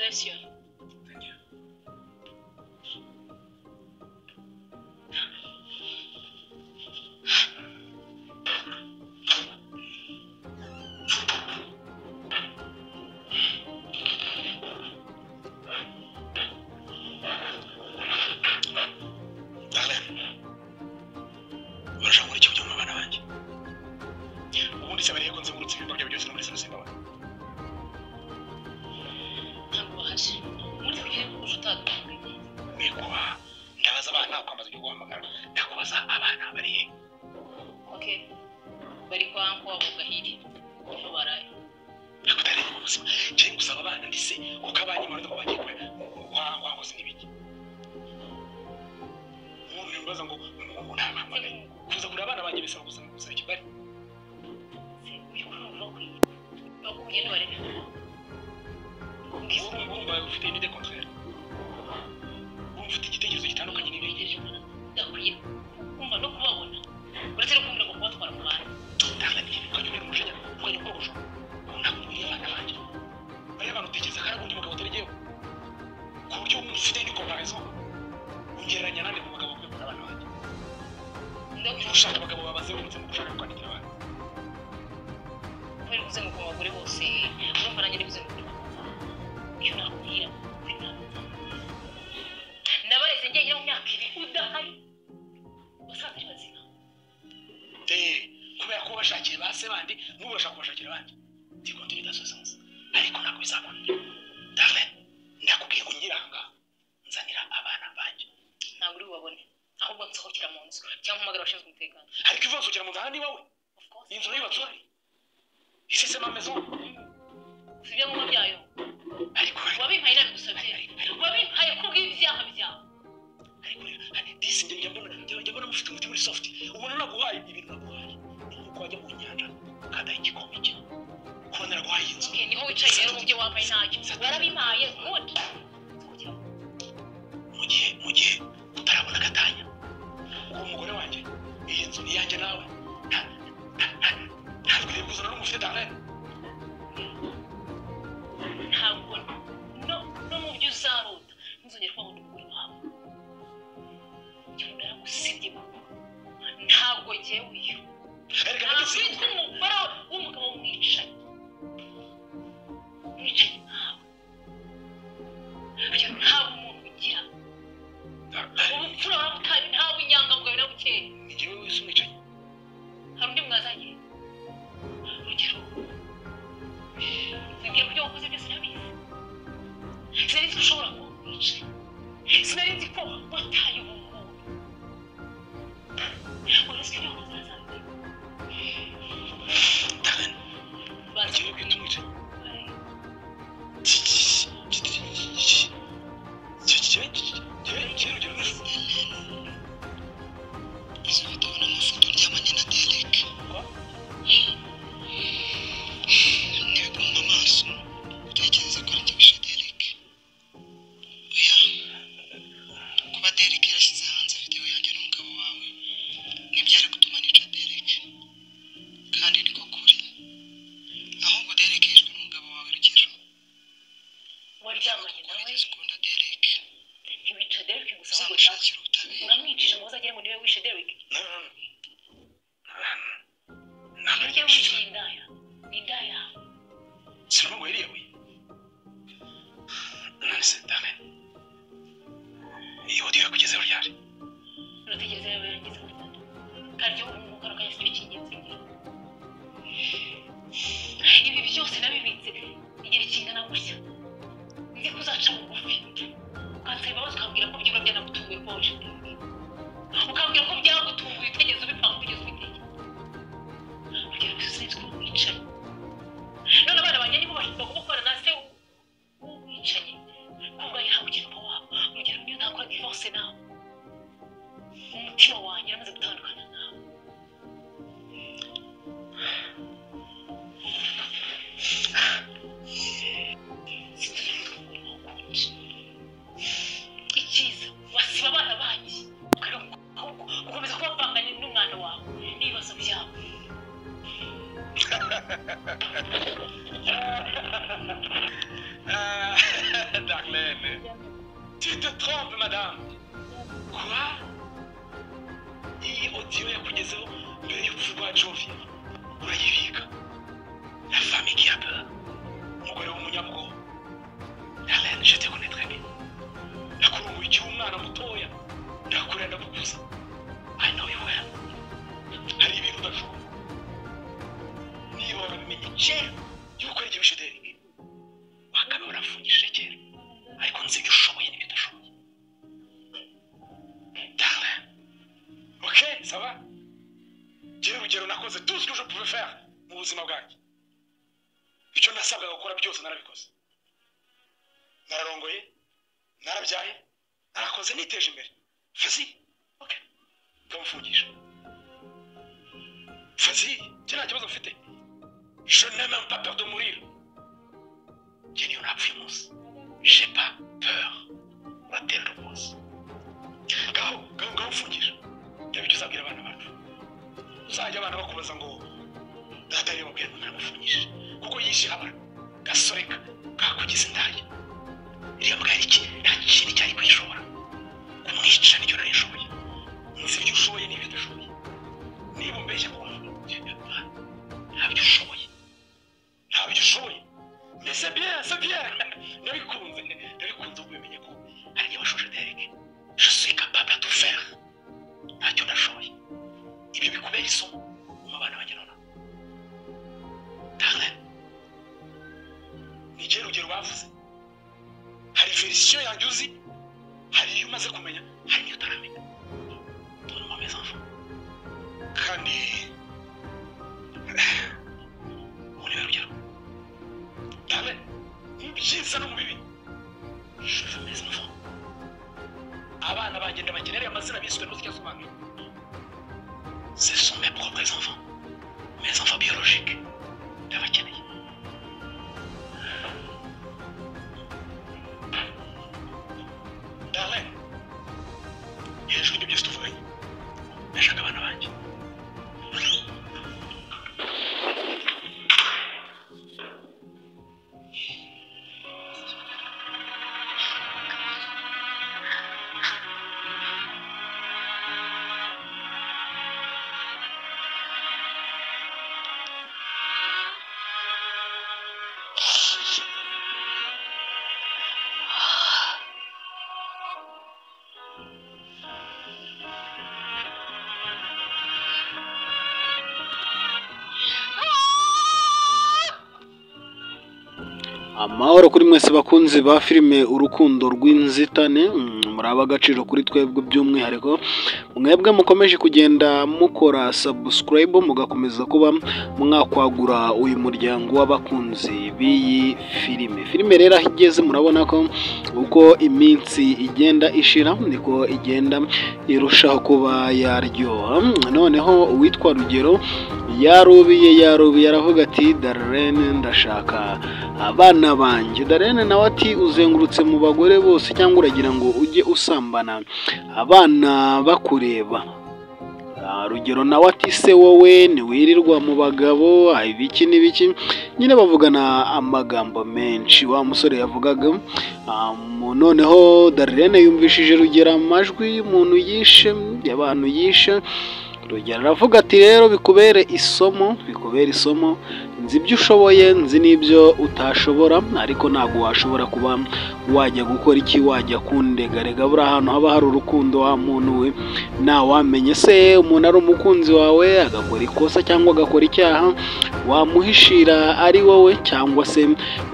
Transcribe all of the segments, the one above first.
Bless you. Thank you. None abana banjye nibo bashobora kumukorana Tu te trompes, madame. Quoi? Iyi audio yakugezeho mbere y'urupfu rwa Jovia. Urayibika. La famille qui a peur. Umugore w'umunyabwoba. Darlene, je te connais très bien. Nakurunguye igihe umwana mutoya. Ndakurera ndagukuza. I know you well. Hari ibintu udashobora. Niba warabimenye kera yuko ari igihe Derek. Wakabe warafungishije kera. Ariko nzi ibyo ushoboye n'ibyo udashoboye. Darlene. Ok, ça va? Jyewe urugero nakoze tout ce que je pouvais faire mu buzima bwanjye. Icyo nasabwaga gukora byose narabikoze. Nararongoye, narabyaye, narakoze niteje imbere. Vas-y. Ok. Kamfungisha. Vas-y, tu n'as kibazo mfite. Je n'ai même pas peur de mourir. Jenny, on a pris mousse. J'ai pas peur. Ratera rwose. Gaho mfungisha. Ndabicyo uzabwira abana bacu. Uzajya abana bakubaza ngo data rero mubwira ngo ntamufungishije. Kuko yishe abana. Gasore kakugize indaya. Iriya mbwa yari iki? Nta kintu cyari kwishobora. Kumwica nicyo nari nshoboye. Nzi ibyo ushoboye n'ibyo udashoboye. Niba umbeshya ko ntabyo ushoboye. Ntabyo ushoboye. Mais c'est bien. Ndabikunze ubimenye ko ari njye washoje Derek. Je suis capable de tout faire. Ntacyo ndashoboye. Ibyo bikubera isomo mu bana banjye none. Darlene. Ni urugero bavuze. Hari verisiyo yanjye uzi, hari iyo umaze kumenya, hari n'iyo utaramenya. Donne-moi mes enfants. Kandi urebe urugero. Darlene, mu byiza no mu bibi. Je veux mes enfants. Abana banjye ndabakenera amazina biswe n'uzi icyo asobanuye. Ce sont mes propres enfants. Mes enfants biologiques. Ndabakeneye. Darlene, hejuru y'ibyo byose tuvuganye, ndashaka abana banjye. Amahoro kuri mwese bakunzi ba filime urukundo rw'inzitane, muraba agaciro kuri twebwe by'umwihariko mwebwe mukomeje kugenda mukora subscribe mugakomeza kuba mwakwagura uyu muryango w'abakunzi b'iyi filime rero aho igeze murabona ko uko iminsi igenda ishira niko igenda irushaho kuba yaryoha. Noneho uwitwa Rugero yarubiye aravuga ati Darlene ndashaka abana banjye. Darlene nawe ati uzengurutse mu bagore bose cyangwa uragira ngo ujye usambana abana bakureba. Rugero nawe ati se wowe ntiwirirwa mu bagabo ibiki n'ibiki, nyine bavugana amagambo menshi. Wa musore yavugaga noneho Darlene yumvishije Rugero amajwi y'umuntu yishe, y'abantu yishe. Rugero aravuga ati rero bikubere isomo, nzi ibyo ushoboye nzi n'ibyo utashobora, ariko ntabwo washobora kuba wajya gukora iki, wajya kundegarega. buri ahantu haba hari urukundo wa muntu we ntawamenye se umuntu ari umukunzi wawe agakora ikosa cyangwa agakora icyaha wamuhishira ari wowe, cyangwa se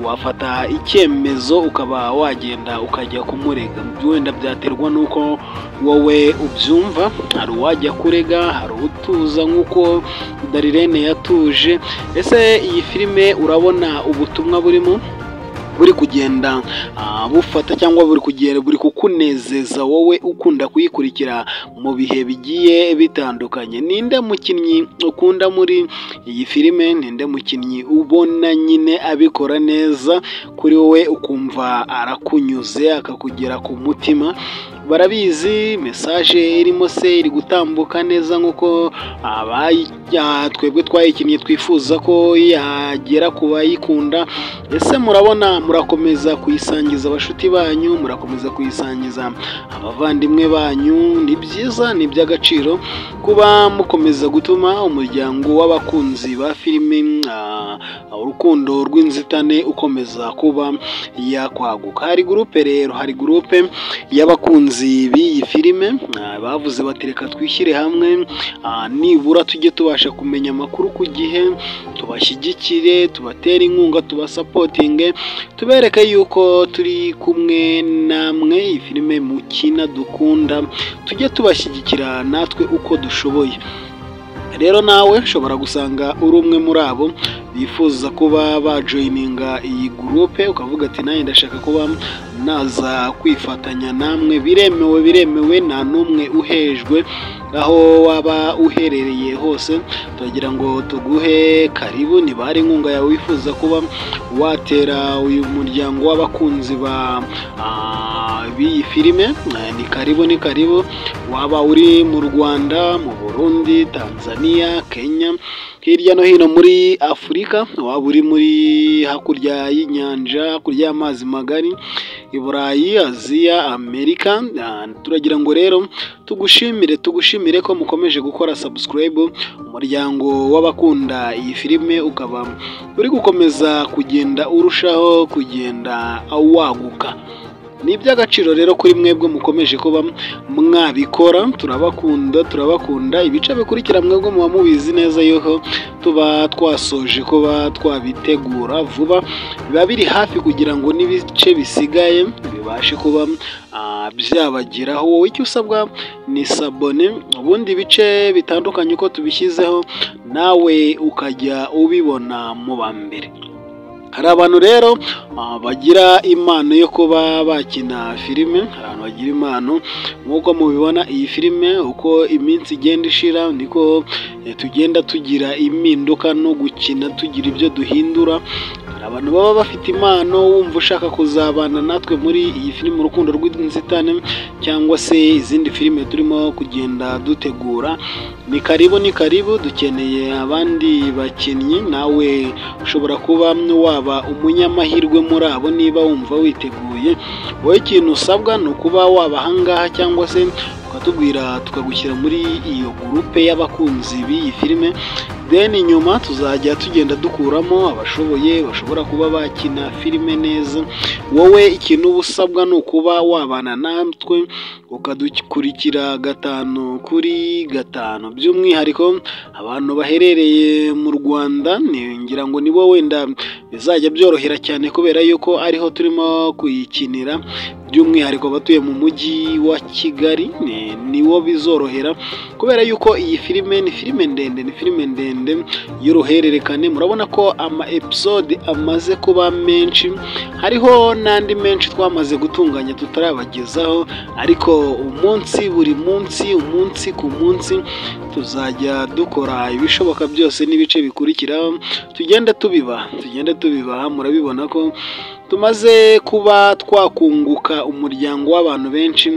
wafata icyemezo ukaba wagenda ukajya kumurega. Wenda byaterwa n'uko wowe ubyumva. Hari uwajya kurega, hari utuza nk'uko Darlene yatuje. Ese iyi filime urabona ubutumwa burimo buri kugenda bufata cyangwa buri kukunezeza wowe ukunda kuyikurikira mu bihe bigiye bitandukanye? Ninde mukinnyi ukunda muri iyi filime? Ninde mukinnyi ubona nyine abikora neza kuri wowe ukumva arakunyuze akakugera ku mutima? barabizi message irimo se iri gutambuka neza nk'uko twebwe twayikinnye twifuza ko yagera ku bayikunda. Ese murabona murakomeza kuyisangiza abashuti banyu, murakomeza kuyisangiza abavandimwe banyu. Ni byiza, ni iby'agaciro kuba mukomeza gutuma umuryango w'abakunzi ba filime urukundo rw'inzitane ukomeza kuba yakwaguka. Hari gurupe rero, hari gurupe y'abakunzi b'iyi filime bavuze bati reka twishyire hamwe nibura tujye tubasha kumenya amakuru ku gihe, tubashyigikire, tubatere inkunga, tubasapotinge, tubereke yuko turi kumwe namwe. Iyi filime mukina dukunda tujye tubashyigikira natwe uko dushoboye. Rero nawe ushobora gusanga uri umwe muri abo bifuza kuba bajoyininga iyi gurupe, ukavuga ati nanjye ndashaka kuba naza kwifatanya namwe. Biremewe, nta n'umwe uhejwe aho waba uherereye hose. Turagira ngo tuguhe karibu, niba hari inkunga yawe wifuza kuba watera uyu muryango w'abakunzi b'iyi filime, ni karibu. Waba uri mu Rwanda, mu Burundi, Tanzania, Kenya, hirya no hino muri Afurika, waba uri muri hakurya y'inyanja, hakurya y'amazi magari, i Burayi, Aziya, Amerika, turagira ngo rero tugushimire ko mukomeje gukora subscribe. Umuryango w'abakunda iyi filime ukaba uri gukomeza kugenda urushaho kugenda waguka. Ni iby'agaciro rero kuri mwebwe mukomeje kuba mwabikora. Turabakunda. Ibice bikurikira mwebwe muba mubizi neza yuko tuba twasoje kuba twabitegura vuba, biba biri hafi kugira ngo n'ibice bisigaye bibashe kuba byabageraho. Wowe icyo usabwa ni sabone, ubundi ibice bitandukanye uko tubishyizeho nawe ukajya ubibona mu ba mbere. Hari abantu rero bagira impano yo kuba bakina filime, hari abantu bagira impano nk'uko mubibona. Iyi filime uko iminsi igenda ishira niko tugenda tugira impinduka no gukina tugira ibyo duhindura. Hari abantu baba bafite impano, wumva ushaka kuzabana natwe muri iyi filime urukundo rw'inzitane cyangwa se izindi filime turimo kugenda dutegura, ni karibu. Dukeneye abandi bakinnyi, nawe ushobora kuba waba umunyamahirwe muri abo niba wumva witeguye. Wowe ikintu usabwa ni ukuba waba ahangaha cyangwa se ukatubwira tukagushyira muri iyo gurupe y'abakunzi b'iyi filime. Then nyuma tuzajya tugenda dukuramo abashoboye bashobora kuba bakina filime neza. Wowe ikintu usabwa ni ukuba wabana natwe ukadukurikira 5 kuri 5. By'umwihariko abantu baherereye mu Rwanda, ngira ngo nibo wenda bizajya byorohera cyane kubera yuko ariho turimo kuyikinira. By'umwihariko abatuye mu mujyi wa Kigali niwo bizorohera kubera yuko iyi filime ni filime ndende y'uruhererekane. Murabona ko ama episode amaze kuba menshi, hariho n'andi menshi twamaze gutunganya tutarabagezaho, ariko umunsi ku munsi tuzajya dukora ibishoboka byose n'ibice bikurikiraho tugenda tubibaha. Murabibona ko tumaze kuba twakunguka umuryango w'abantu benshi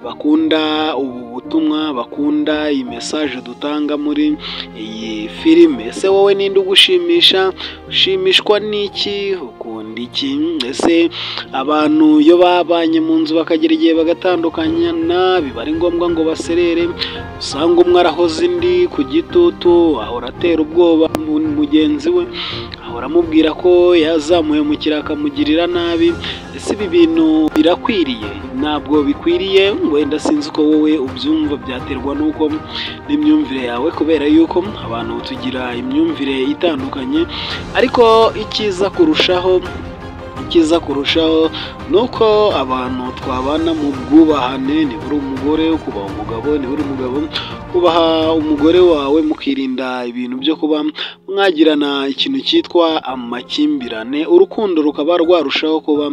bakunda ubu butumwa, bakunda iyi message dutanga muri iyi filime. Ese wowe ninde ugushimisha? Ushimishwa n'iki? Ukunda iki? Ese abantu iyo babanye mu nzu bakagera igihe bagatandukana, biba ari ngombwa ngo baserere, usanga umwe arahoza indi ku gitutu, ahora atera ubwoba mugenzi we, ahora amubwira ko yazamuye mu kiraka akamugirira nabi. Ese ibi bintu birakwiriye? Ntabwo bikwiriye. Wenda sinzi uko wowe ubyumva, byaterwa n'uko n'imyumvire yawe, kubera yuko abantu tugira imyumvire itandukanye. Ariko icyiza kurushaho nuko abantu twabana mu bwubahane. Niba uri umugore ukubaha umugabo, niba uri umugabo kubaha umugore wawe, mukirinda ibintu byo kuba mwagirana ikintu cyitwa amakimbirane, urukundo rukaba rwarushaho kuba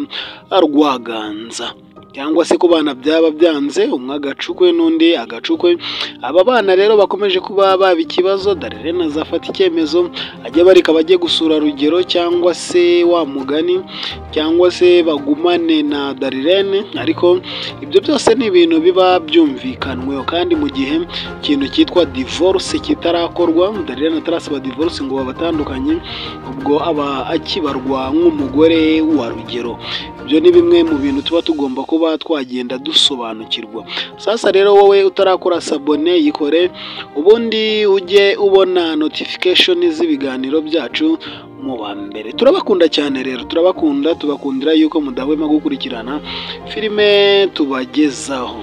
rwaganza. Cyangwa se ku bana byaba byanze umwe agacukwe n'undi agacukwe. Aba bana rero bakomeje kuba baba ikibazo. Darlene azafata icyemezo ajya bareka bajye gusura Rugero cyangwa se wa mugani cyangwa se bagumane na Darlene, ariko ibyo byose ni ibintu biba byumvikanweho, kandi mu gihe ikintu cyitwa divorce kitarakorwa, Darlene atarasaba divorce ngo babatandukanye, ubwo aba akibarwa nk'umugore wa rugero. Ibyo ni bimwe mu bintu tuba tugomba kuba twagenda dusobanukirwa. Sasa rero wowe utarakora sabone yikore, ubundi ujye ubona notification z'ibiganiro byacu mu ba mbere. Turabakunda cyane rero, tubakundira yuko mudahwema gukurikirana filime tubagezaho.